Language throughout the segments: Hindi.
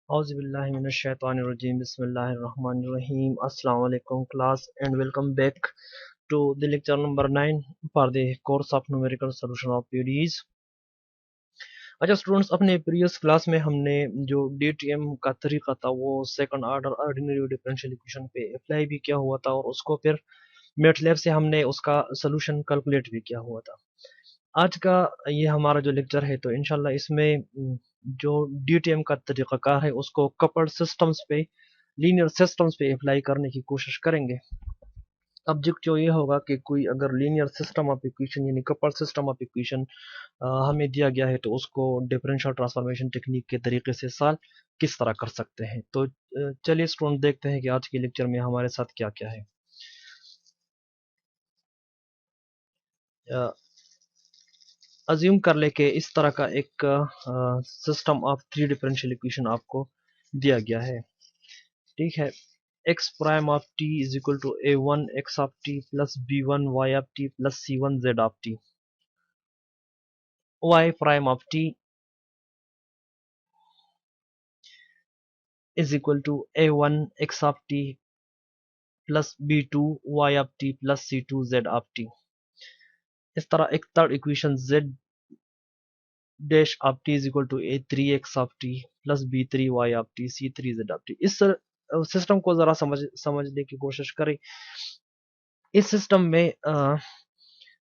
Auzubillahiminash-shaytanir-rajim. Bismillahir-rahmanir-rahim. Assalamu alaikum class and welcome back to the lecture number 9 for the course of numerical solution of PDEs. अच्छा स्टूडेंट्स, अपने प्रीवियस क्लास में हमने जो DTM का तरीका था वो second order ordinary differential equation पे अप्लाई भी किया हुआ था और उसको फिर मैटलैब से हमने उसका सोल्यूशन कैलकुलेट भी किया हुआ था। आज का ये हमारा जो लेक्चर है तो इंशाल्लाह इसमें जो DTM का तरीक़ाकार है उसको कपल्ड सिस्टम्स पे, लीनियर सिस्टम्स पे अप्लाई करने की कोशिश करेंगे। ऑब्जेक्ट जो ये होगा कि कोई अगर लीनियर सिस्टम ऑफ इक्वेशन यानी कपल्ड सिस्टम ऑफ इक्वेशन हमें दिया गया है तो उसको डिफरेंशियल ट्रांसफॉर्मेशन टेक्निक के तरीके से सॉल्व किस तरह कर सकते हैं। तो चलिए स्टूडेंट देखते हैं कि आज के लेक्चर में हमारे साथ क्या क्या है। अज्यूम कर ले कि इस तरह का एक system of three differential equation आपको दिया गया है। ठीक है, x prime of t is equal to a1 x of t plus b1 y of t plus c1 z of t, y prime of t is equal to a1 x of t plus b2 y of t plus c2 z of t। इस तरह एक third equation z dash of t is equal to a3 x of t plus b3 y of t c3 z of t। इस सिस्टम को जरा समझने की कोशिश करें। इस सिस्टम में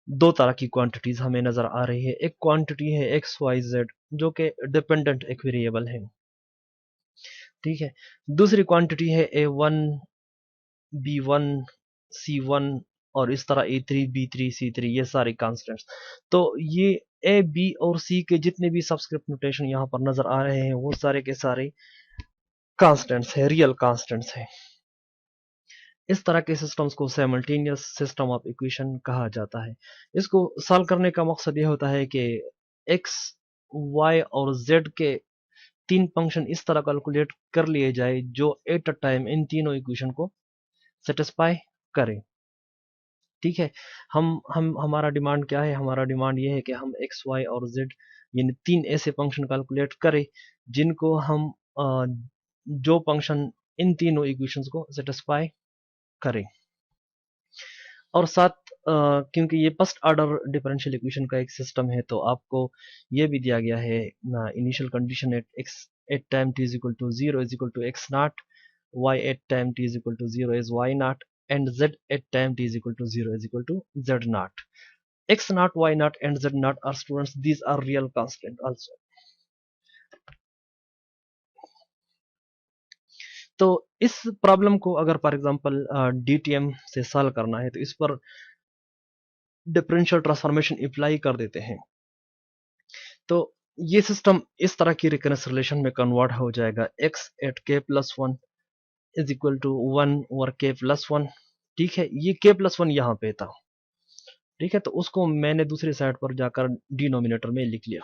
दो तरह की क्वांटिटीज हमें नजर आ रही है। एक क्वांटिटी है एक्स वाई जेड जो कि डिपेंडेंट एक वेरिएबल है। ठीक है, दूसरी क्वांटिटी है a1 b1 c1 और इस तरह a3 b3 c3, ये सारे कांस्टेंट्स। तो ये a b और c के जितने भी सब्सक्रिप्ट नोटेशन यहाँ पर नजर आ रहे हैं वो सारे के सारे कांस्टेंट्स है, रियल कांस्टेंट्स है। इस तरह के सिस्टम्स को साइमल्टेनियस सिस्टम ऑफ इक्वेशन कहा जाता है। इसको सॉल्व करने का मकसद ये होता है कि x, y और z के तीन फंक्शन इस तरह कैलकुलेट कर लिए जाए जो एट अ टाइम इन तीनों इक्वेशन को सेटिस्फाई करें। ठीक है, हम हमारा डिमांड क्या है? हमारा डिमांड ये है कि हम x, y और z यानी तीन ऐसे फंक्शन कैलकुलेट करें जिनको हम जो फंक्शन इन तीनों इक्वेशंस को सेटिस्फाई करें। और साथ क्योंकि ये फर्स्ट ऑर्डर डिफरेंशियल इक्वेशन का एक सिस्टम है तो आपको ये भी दिया गया है initial condition at x at time t is equal to 0 is equal to x not, y at time t is equal to 0 is y not and z at time t is equal to 0 is equal to z not. x not, y not and z not are students, these are real constant also. तो इस प्रॉब्लम को अगर फॉर एग्जांपल DTM से सॉल्व करना है तो इस पर डिफरेंशियल ट्रांसफॉर्मेशन अप्लाई कर देते हैं तो ये सिस्टम इस तरह की रिकरेंस रिलेशन में कन्वर्ट हो जाएगा। x at k plus 1 is equal to 1 over k plus 1। ठीक है, ये k प्लस 1 यहाँ पे था। ठीक है, तो उसको मैंने दूसरी साइड पर जाकर डिनोमिनेटर में लिख लिया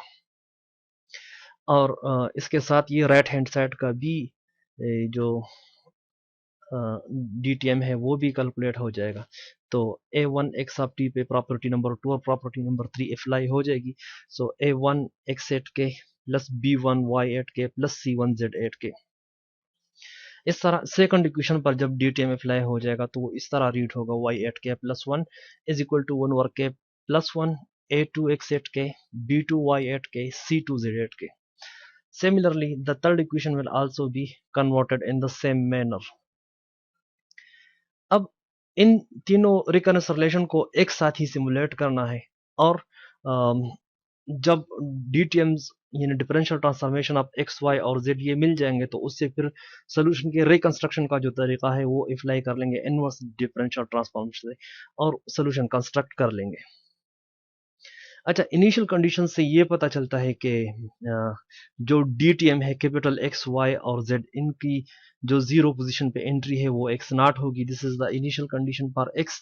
और इसके साथ ये राइट हैंड साइड का भी जो DTM है वो भी कैलकुलेट हो जाएगा। तो a1 x ऑफ t पे प्रॉपर्टी नंबर 2 और प्रॉपर्टी नंबर 3 अप्लाई हो जाएगी। So a1 x at k plus b1 y at k plus c1 z at k। इस तरह सेकंड इक्वेशन पर जब DTM अप्लाई हो जाएगा तो वो इस तरह रीड होगा y at k plus 1 is equal to 1 over k plus 1 a2 x at k b2 y at k c2 z at k। Similarly, the third equation will also be converted in the same manner. अब इन तीनों रिकरेंस रिलेशन को एक साथ ही सिमुलेट करना है और जब DTMs यानी differential transformation of x, y और z ये मिल जाएंगे तो उससे फिर सोल्यूशन के रिकंस्ट्रक्शन का जो तरीका है वो अप्लाई कर लेंगे इनवर्स डिफरेंशियल ट्रांसफॉर्मेशन से और सोल्यूशन कंस्ट्रक्ट कर लेंगे। अच्छा, इनिशियल कंडीशन से ये पता चलता है कि जो DTM है कैपिटल X, Y और Z इनकी जो जीरो पोजीशन पे एंट्री है वो X नॉट होगी। This is the initial condition for X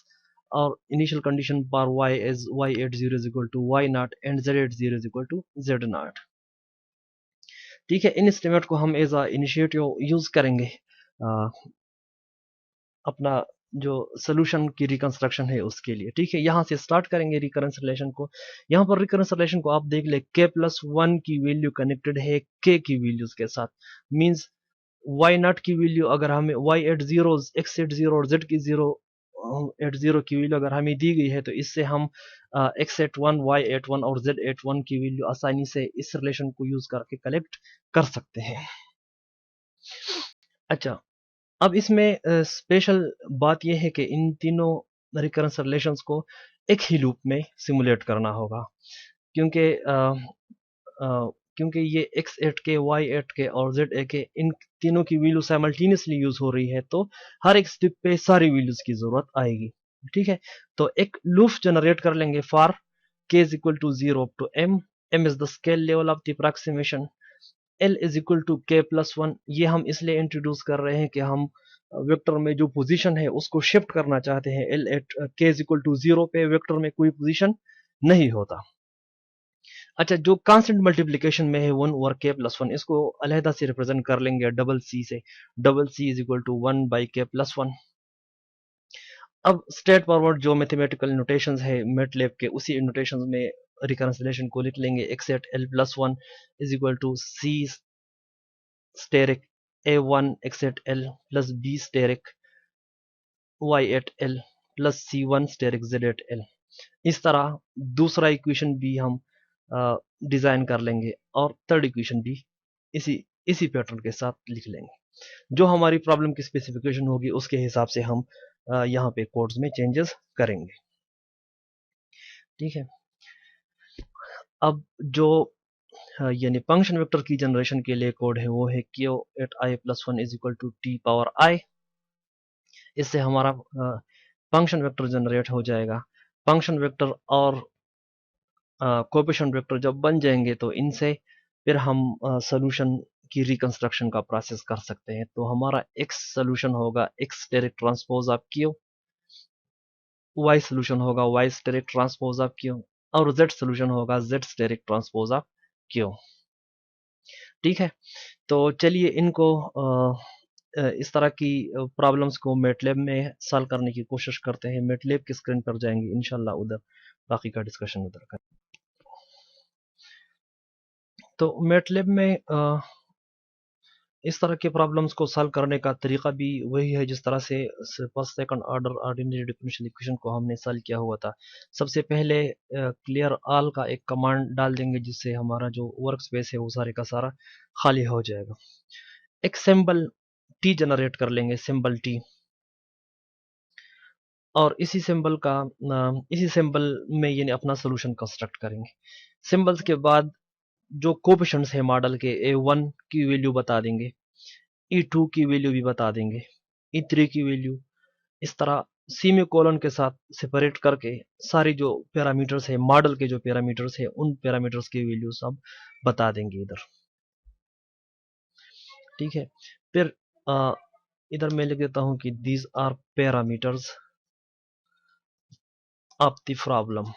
और initial condition for Y is Y at 0 is equal to Y not and Z at 0 is equal to Z not. ठीक है, इन एस्टिमेट को हम एज अ इनिशिएटिव यूज करेंगे अपना जो सोल्यूशन की रिकंस्ट्रक्शन है उसके लिए। ठीक है, यहाँ से स्टार्ट करेंगे रिकरेंस रिलेशन को। यहाँ पर रिकरेंस रिलेशन को आप देख ले k प्लस 1 की वैल्यू कनेक्टेड है k की वैल्यूज के साथ, मींस वाई नॉट की वैल्यू अगर हमें Y at zero, X at zero और जेड की जीरो एट जीरो की वैल्यू अगर हमें दी गई है तो इससे हम X at one, Y at one और जेड एट वन की वैल्यू आसानी से इस रिलेशन को यूज करके कलेक्ट कर सकते हैं। अच्छा, अब इसमें स्पेशल बात यह है कि इन तीनों रिकरेंस रिलेशंस को एक ही लूप में सिमुलेट करना होगा, क्योंकि क्योंकि ये x8 के, y8 के और z8 के इन तीनों की वैल्यू साइमल्टेनियसली यूज हो रही है, तो हर एक स्टेप पे सारी वैल्यूज की जरूरत आएगी। ठीक है, तो एक लूप जनरेट कर लेंगे for k is equal to 0 up to m, m is the scale level of the approximation, l is equal to k plus 1। ये हम इसलिए इंट्रोड्यूस कर रहे हैं कि हम वेक्टर में जो पोजीशन है उसको शिफ्ट करना चाहते हैं। l at k is equal to 0 पे वेक्टर में कोई पोजीशन नहीं होता। अच्छा, जो कांस्टेंट मल्टीप्लिकेशन में है 1/k+1, इसको अलहदा से रिप्रेजेंट कर लेंगे डबल सी से। Double C is equal to 1/k+1। अब स्ट्रेट फॉरवर्ड जो मैथमेटिकल नोटेशंस है मैटलैब के, उसी नोटेशंस में रिकंसिलेशन को लिख लेंगे। x at l plus 1 is equal to c asterisk a1 x at l plus b asterisk y at l plus c1 asterisk z at l। इस तरह दूसरा इक्वेशन भी हम डिजाइन कर लेंगे और थर्ड इक्वेशन भी इसी इसी पैटर्न के साथ लिख लेंगे। जो हमारी प्रॉब्लम की स्पेसिफिकेशन होगी उसके हिसाब से हम यहाँ पे कोड्स में चेंजेस करेंगे। ठीक है, अब जो यानी फंक्शन वेक्टर की जनरेशन के लिए कोड है वो है q at i plus 1 is equal to t power i। इससे हमारा फंक्शन वेक्टर जनरेट हो जाएगा। फंक्शन वेक्टर और कोएफिशिएंट वेक्टर जब बन जाएंगे तो इनसे फिर हम सोल्यूशन की रिकंस्ट्रक्शन का प्रोसेस कर सकते हैं। तो हमारा x सोल्यूशन होगा x asterisk transpose of q, y solution होगा y asterisk transpose of q और z सोल्यूशन होगा z asterisk transpose of q। ठीक है, तो चलिए इनको इस तरह की प्रॉब्लम्स को मैटलैब में सॉल्व करने की कोशिश करते हैं। मैटलैब की स्क्रीन पर जाएंगे इंशाल्लाह, उधर बाकी का डिस्कशन उधर करें। तो मैटलैब में इस तरह के प्रॉब्लम्स को सॉल्व करने का तरीका भी वही है जिस तरह से first second order ordinary differential equation को हमने सॉल्व किया हुआ था। सबसे पहले क्लियर ऑल का एक कमांड डाल देंगे जिससे हमारा जो वर्क स्पेस है वो सारे का सारा खाली हो जाएगा। एक सिंबल टी जनरेट कर लेंगे, सिंबल टी, और इसी सिंबल में यानी अपना सोल्यूशन कंस्ट्रक्ट करेंगे। सिंबल्स के बाद जो कोएफिशिएंट्स है मॉडल के, a1 की वैल्यू बता देंगे, E2 की वैल्यू भी बता देंगे, E3 की वैल्यू, इस तरह सीमी कोलन के साथ सेपरेट करके सारी जो पैरामीटर्स है मॉडल के, जो पैरामीटर्स है उन पैरामीटर्स की वैल्यू सब बता देंगे इधर। ठीक है, फिर इधर मैं लिख देता हूं कि these are parameters of the problem.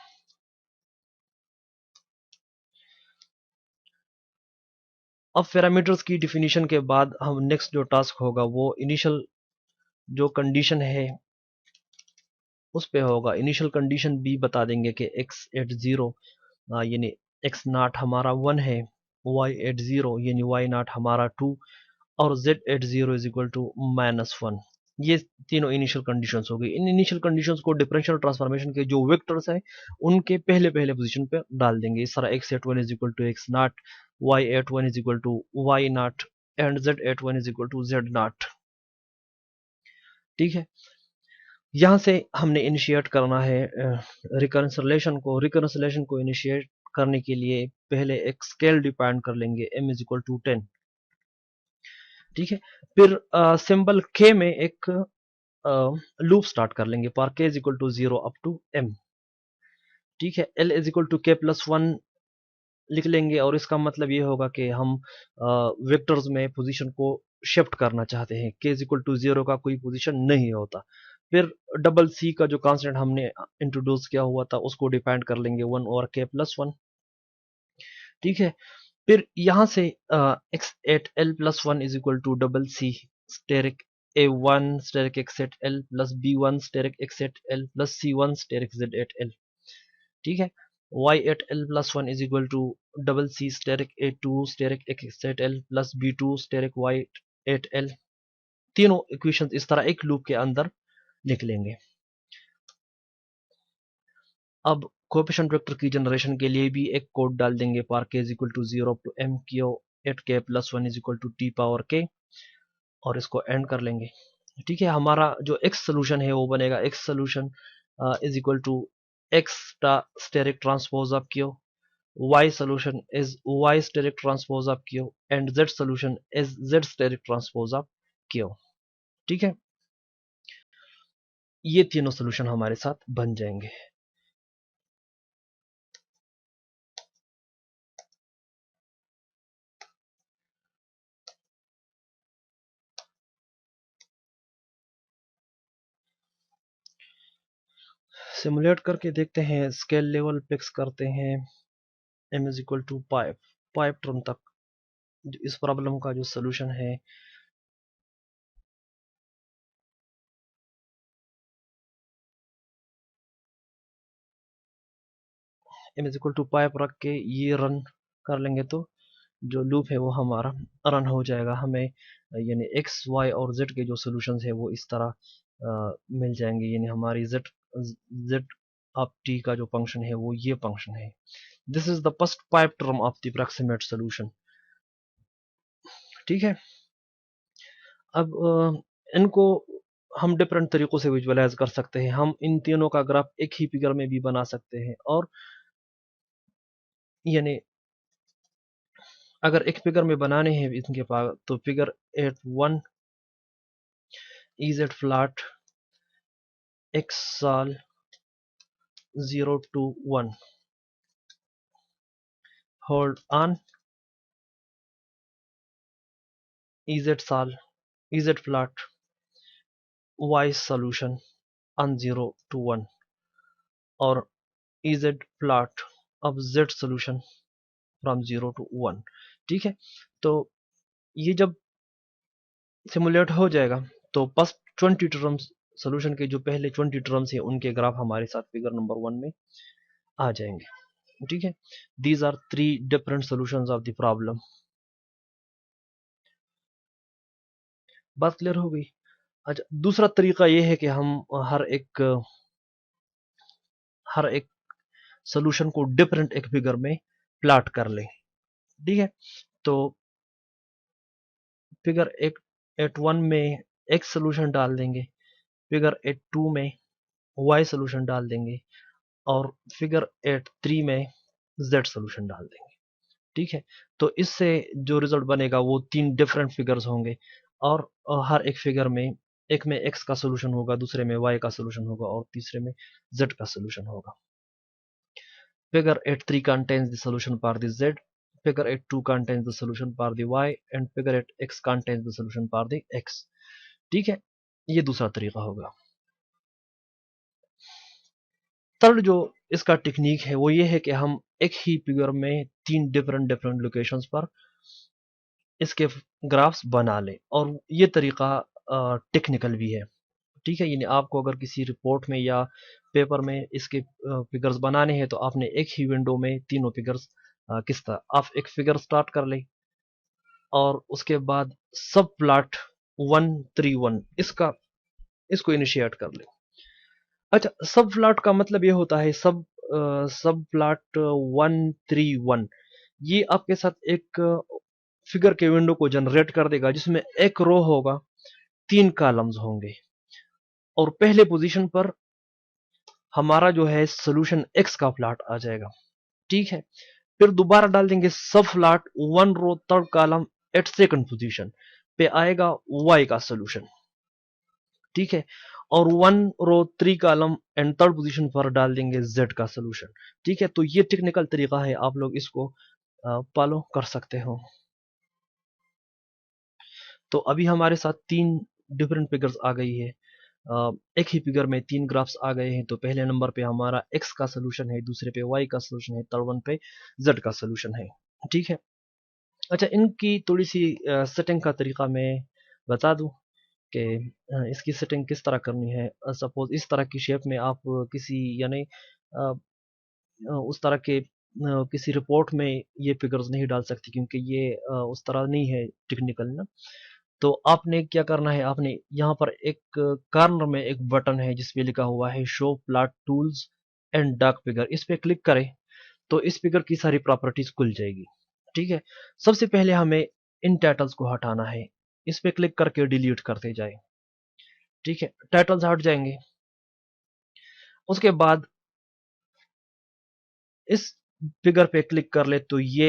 अब पैरामीटर्स की डिफिनीशन के बाद हम नेक्स्ट जो टास्क होगा वो इनिशियल जो कंडीशन है उस पे होगा। इनिशियल कंडीशन भी बता देंगे कि x एट 0 यानी x नॉट हमारा 1 है, y एट 0 यानी y नॉट हमारा 2 और z at 0 is equal to -1। ये तीनों इनिशियल कंडीशंस हो गई। इन इनिशियल कंडीशंस को डिफरेंशियल ट्रांसफॉर्मेशन के जो वेक्टर्स है उनके पहले पहले पोजीशन पे डाल देंगे। इस तरह x at 1 is equal to x not, y at 1 is equal to y not and z at 1 is equal to z not. ठीक है, यहाँ से हमने इनिशिएट करना है रिकंसिलेशन को इनिशिएट करने के लिए पहले एक स्केल डिफाइन कर लेंगे m इज इक्वल टू 10। ठीक है, फिर सिंबल k में एक लूप स्टार्ट कर लेंगे for k is equal to 0 up to m। ठीक है, l is equal to k plus 1 लिख लेंगे और इसका मतलब ये होगा कि हम वेक्टर्स में पोजीशन को शिफ्ट करना चाहते हैं। k इज इक्वल टू 0 का कोई पोजीशन नहीं होता। फिर डबल सी का जो कांस्टेंट हमने इंट्रोड्यूस किया हुआ था उसको डिफाइन कर लेंगे 1 और k प्लस 1। ठीक है, फिर यहाँ से x at l plus 1 is equal to double C asterisk a1 asterisk x at l plus b1 asterisk x at l plus c1 asterisk z at l। ठीक है, y at l plus 1 is equal to double C asterisk a2 asterisk x at l plus b2 asterisk y 8L, तीनों इक्वेशंस इस तरह एक लूप के अंदर निकलेंगे। अब कोएफिशिएंट वेक्टर की जनरेशन के लिए भी एक कोड डाल देंगे, for k is equal to 0 up to m q 8k plus 1 is equal to t power k, और इसको एंड कर लेंगे। ठीक है, हमारा जो x सोल्यूशन है वो बनेगा x solution is equal to x steric transpose of q, y solution is y steric transpose of q, and z solution is z steric transpose of q। ठीक है, ये तीनों सोल्यूशन हमारे साथ बन जाएंगे। सिमुलेट करके देखते हैं, स्केल लेवल फिक्स करते हैं, m is equal to 5 term तक। इस प्रॉब्लम का जो सोल्यूशन है m इज इक्वल टू 5 रख के ये रन कर लेंगे तो जो लूप है वो हमारा रन हो जाएगा। हमें यानी x y और z के जो सॉल्यूशंस है वो इस तरह मिल जाएंगे, यानी हमारी z ऑफ t का जो फंक्शन है वो ये फंक्शन है। This is the first 5 term of the approximate solution. ठीक है, अब इनको हम डिफरेंट तरीकों से विजुअलाइज कर सकते हैं। हम इन तीनों का ग्राफ एक ही फिगर में भी बना सकते हैं, और यानी अगर एक फिगर में बनाने हैं इनके पास, तो फिगर 8.1 EZ फ्लैट x साल 0 to 1 होल्ड ऑन EZ साल EZ flat y solution on 0 to 1 और EZ फ्लैट अब Z solution from 0 to 1। ठीक है, तो ये जब सिमुलेट हो जाएगा तो फर्स्ट 20 टर्म्स सोल्यूशन के जो पहले 20 टर्म्स है उनके ग्राफ हमारे साथ फिगर नंबर 1 में आ जाएंगे। ठीक है, these are 3 different solutions of the problem. बात क्लियर हो गई? अच्छा, दूसरा तरीका ये है कि हम हर एक सोल्यूशन को डिफरेंट एक फिगर में प्लॉट कर लें। ठीक है, तो फिगर 8.1 में x सोल्यूशन डाल देंगे, फिगर 8.2 में y सोल्यूशन डाल देंगे, और फिगर 8.3 में z सोल्यूशन डाल देंगे। ठीक है, तो इससे जो रिजल्ट बनेगा वो 3 डिफरेंट फिगर्स होंगे, और हर एक फिगर में एक में x का सोल्यूशन होगा, दूसरे में y का सोल्यूशन होगा, और तीसरे में z का सोल्यूशन होगा। Figure 8.3 contains the solution for the z, figure 8.2 contains the solution for the y, and figure 8x contains the solution for the x। ठीक है, ये दूसरा तरीका होगा। थर्ड जो इसका टेक्निक है वो ये है कि हम एक ही फिगर में 3 डिफरेंट लोकेशंस पर इसके ग्राफ्स बना लें, और ये तरीका टेक्निकल भी है। ठीक है, यानी आपको अगर किसी रिपोर्ट में या पेपर में इसके फिगर्स बनाने हैं तो आपने एक ही विंडो में तीनों फिगर्स किस तरह आप एक फिगर स्टार्ट कर ले, और उसके बाद सब प्लॉट 131 इसको इनिशिएट कर ले। अच्छा, सब प्लॉट का मतलब ये होता है सब प्लॉट 131 ये आपके साथ एक फिगर के विंडो को जनरेट कर देगा, जिसमें एक रो होगा, 3 कॉलम्स होंगे, और पहले पोजीशन पर हमारा जो है सोल्यूशन x का प्लॉट आ जाएगा। ठीक है, फिर दोबारा डाल देंगे सब plot 1 row 3rd column at 2nd position पे आएगा y का सोल्यूशन। ठीक है, और 1 रो 3 कॉलम एंड 3rd पोजीशन पर डाल देंगे z का सोल्यूशन। ठीक है, तो ये टेक्निकल तरीका है, आप लोग इसको फॉलो कर सकते हो। तो अभी हमारे साथ 3 डिफरेंट फिगर्स आ गई है, एक ही फिगर में 3 ग्राफ्स आ गए हैं। तो पहले नंबर पे हमारा x का सोल्यूशन है, दूसरे पे y का सोल्यूशन है, थर्ड वन पे z का सोल्यूशन है। ठीक है, अच्छा, इनकी थोड़ी सी सेटिंग का तरीका मैं बता दूं कि इसकी सेटिंग किस तरह करनी है। सपोज इस तरह की शेप में आप किसी यानी उस तरह के किसी रिपोर्ट में ये फिगर्स नहीं डाल सकती, क्योंकि ये उस तरह नहीं है टेक्निकल ना। तो आपने क्या करना है, आपने यहाँ पर एक कॉर्नर में एक बटन है जिसपे लिखा हुआ है show plot tools and dark figure, इस पे क्लिक करें तो इस फिगर की सारी प्रॉपर्टीज खुल जाएगी। ठीक है, सबसे पहले हमें इन टाइटल्स को हटाना है, इस पे क्लिक करके डिलीट करते जाए। ठीक है, टाइटल्स हट जाएंगे। उसके बाद इस फिगर पे क्लिक कर ले तो ये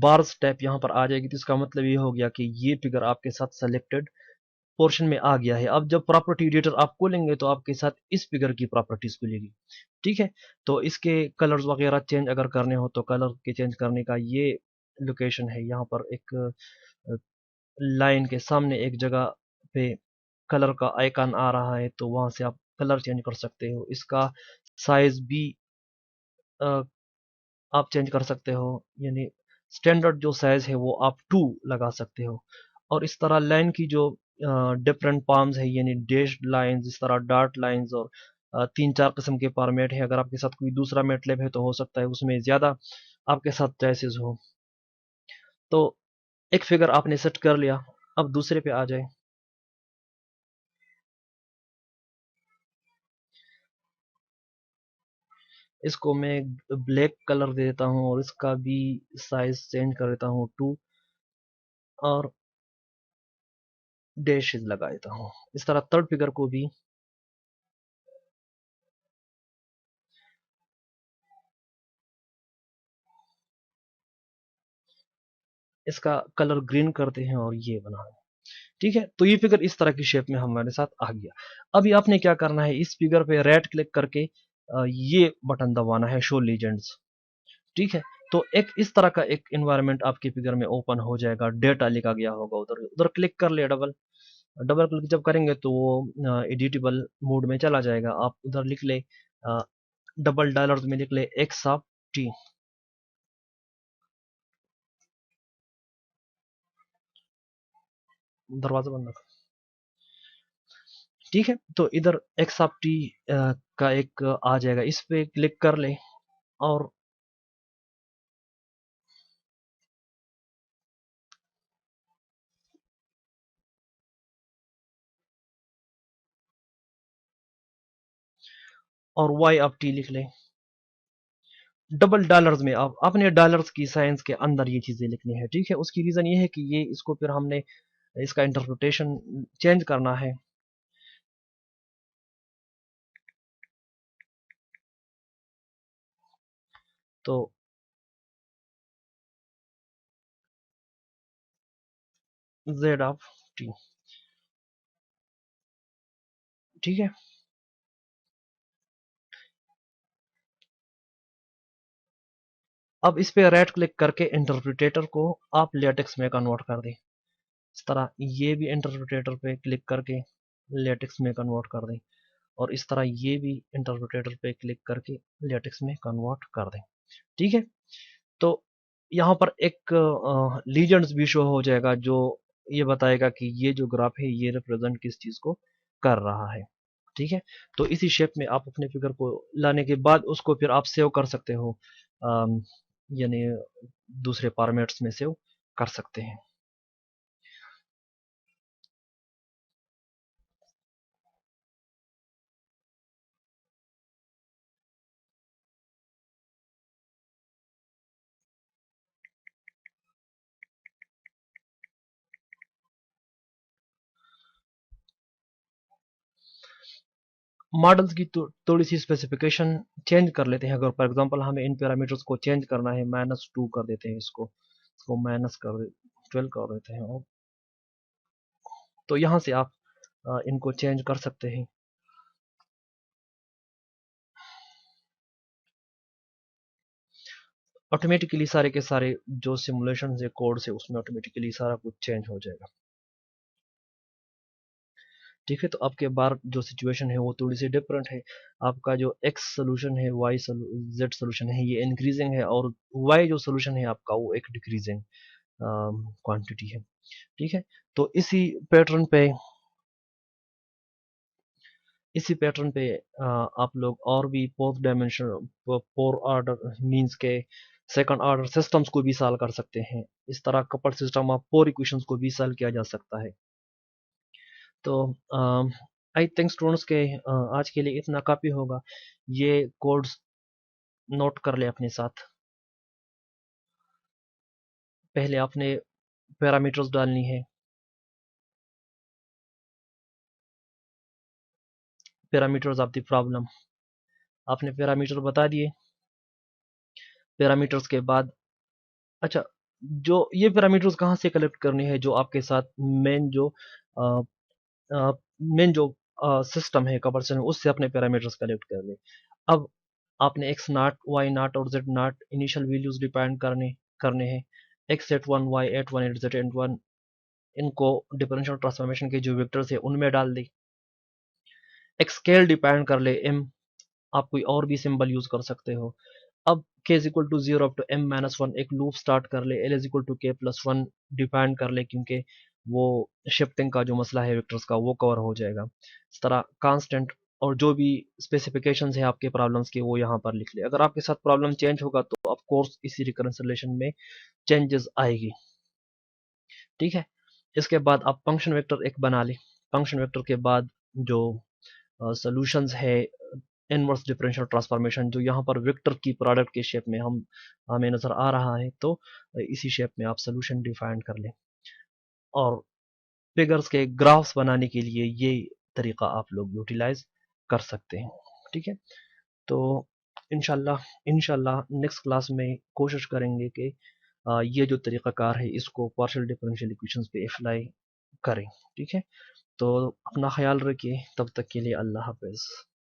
बार स्टेप यहाँ पर आ जाएगी, तो इसका मतलब ये हो गया कि ये फिगर आपके साथ सेलेक्टेड पोर्शन में आ गया है। अब जब प्रॉपर्टी एडिटर आप खोलेंगे तो आपके साथ इस फिगर की प्रॉपर्टीज खुलेगी। ठीक है, तो इसके कलर्स वगैरह चेंज अगर करने हो तो कलर के चेंज करने का ये लोकेशन है। यहाँ पर एक लाइन के सामने एक जगह पे कलर का आइकन आ रहा है, तो वहां से आप कलर चेंज कर सकते हो। इसका साइज भी अ, आप चेंज कर सकते हो, यानी स्टैंडर्ड जो साइज है वो आप 2 लगा सकते हो। और इस तरह लाइन की जो डिफरेंट पार्म्स है, यानी डैश्ड लाइंस, इस तरह डॉट लाइंस, और 3-4 किस्म के फॉर्मेट है। अगर आपके साथ कोई दूसरा मैटलैब है तो हो सकता है उसमें ज्यादा आपके साथ चॉइसेस हो। तो एक फिगर आपने सेट कर लिया, अब दूसरे पे आ जाए। इसको मैं ब्लैक कलर दे देता हूँ और इसका भी साइज चेंज कर देता हूँ 2, और डैशेस लगा देता हूँ। इस तरह थर्ड फिगर को भी इसका कलर ग्रीन करते हैं और ये बना। ठीक है, तो ये फिगर इस तरह की शेप में हमारे साथ आ गया। अभी आपने क्या करना है, इस फिगर पे राइट क्लिक करके ये बटन दबाना है, शो लीजेंड्स। ठीक है, तो एक इस तरह का एक एनवायरनमेंट आपके फिगर में ओपन हो जाएगा, डेटा लिखा गया होगा उधर। उधर क्लिक कर ले, डबल डबल क्लिक जब करेंगे तो वो एडिटेबल मोड में चला जाएगा। आप उधर लिख ले, डबल डॉलर्स में लिख ले एक्स ऑफ टी। दरवाजा बंद रखो। ठीक है, तो इधर एक्स ऑफ टी का एक आ जाएगा, इस पे क्लिक कर ले और वाई ऑफ टी लिख ले। डबल डॉलर्स में आप अपने डॉलर्स की साइंस के अंदर ये चीजें लिखनी है। ठीक है, उसकी रीजन ये है कि ये इसको फिर हमने इसका इंटरप्रिटेशन चेंज करना है। तो जेड ऑफ टी। ठीक है, अब इस पे राइट क्लिक करके इंटरप्रिटेटर को आप लेटेक्स में कन्वर्ट कर दें। इस तरह ये भी इंटरप्रिटेटर पे क्लिक करके लेटेक्स में कन्वर्ट कर दें, और इस तरह ये भी इंटरप्रिटेटर पे क्लिक करके लेटेक्स में कन्वर्ट कर दें। ठीक है, तो यहाँ पर एक लीजेंड्स भी शो हो जाएगा जो ये बताएगा कि ये जो ग्राफ है ये रिप्रेजेंट किस चीज को कर रहा है। ठीक है, तो इसी शेप में आप अपने फिगर को लाने के बाद उसको फिर आप सेव कर सकते हो, अम, यानी दूसरे फॉर्मेट्स में सेव कर सकते हैं। मॉडल्स की थोड़ी सी स्पेसिफिकेशन चेंज कर लेते हैं। अगर फॉर एग्जांपल हमें इन पैरामीटर्स को चेंज करना है, -2 कर देते हैं इसको माइनस कर 12 कर देते हैं, और तो यहाँ से आप इनको चेंज कर सकते हैं। ऑटोमेटिकली सारे के सारे जो सिमुलेशन है कोड से उसमें ऑटोमेटिकली सारा कुछ चेंज हो जाएगा। ठीक है, तो आपके बार जो सिचुएशन है वो थोड़ी सी डिफरेंट है। आपका जो एक्स सोल्यूशन है, वाई जेड सोल्यूशन है, ये इंक्रीजिंग है, और वाई जो सोल्यूशन है आपका वो एक डिक्रीजिंग क्वांटिटी है। ठीक है, तो पैटर्न पे इसी पैटर्न पे आप लोग और भी fourth dimension, four order means के सेकंड ऑर्डर सिस्टम्स को भी सॉल्व कर सकते हैं। इस तरह couple system of four equations को भी सॉल्व किया जा सकता है। तो आई थिंक स्टूडेंट्स के आज के लिए इतना काफ़ी होगा। ये कोड्स नोट कर ले अपने साथ। पहले आपने पैरामीटर्स डालनी है। पैरामीटर्स ऑफ द प्रॉब्लम आपने पैरामीटर बता दिए। पैरामीटर्स के बाद अच्छा, जो ये पैरामीटर्स कहाँ से कलेक्ट करने हैं? जो आपके साथ मेन जो मेन जो सिस्टम है कवर्सन उससे अपने पैरामीटर्स कलेक्ट कर ले। अब आपने एक्स नाट वाई नाट और Z naught initial values depend करने हैं। X at one Y at one at Z at one इनको डिफरेंशियल ट्रांसफॉर्मेशन के जो वेक्टर्स है उनमें डाल दे। एक स्केल डिपेंड कर ले एम, आप कोई और भी सिंबल यूज कर सकते हो। अब k is equal to zero up to m minus one एक लूप स्टार्ट कर ले। l is equal to k plus one define कर ले, क्योंकि वो शिफ्टिंग का जो मसला है वेक्टर्स का वो कवर हो जाएगा। इस तरह कांस्टेंट और जो भी स्पेसिफिकेशंस है आपके प्रॉब्लम्स के वो यहाँ पर लिख ले। अगर आपके साथ प्रॉब्लम चेंज होगा तो ऑफ कोर्स इसी रिकंसिलिएशन में चेंजेस आएगी। ठीक है, इसके बाद आप फंक्शन वेक्टर एक बना ले। फंक्शन वेक्टर के बाद जो सॉल्यूशंस है इनवर्स डिफरेंशियल ट्रांसफॉर्मेशन जो यहाँ पर वेक्टर की प्रोडक्ट के शेप में हमें नजर आ रहा है, तो इसी शेप में आप सोल्यूशन डिफाइन कर लें। और फिगर्स के ग्राफ्स बनाने के लिए ये तरीका आप लोग यूटिलाइज कर सकते हैं। ठीक है, तो इंशाल्लाह नेक्स्ट क्लास में कोशिश करेंगे कि ये जो तरीक़ाकार है इसको पार्शियल डिफरेंशियल इक्वेशंस पे अप्लाई करें। ठीक है, तो अपना ख्याल रखिए, तब तक के लिए अल्लाह हाफ़िज़।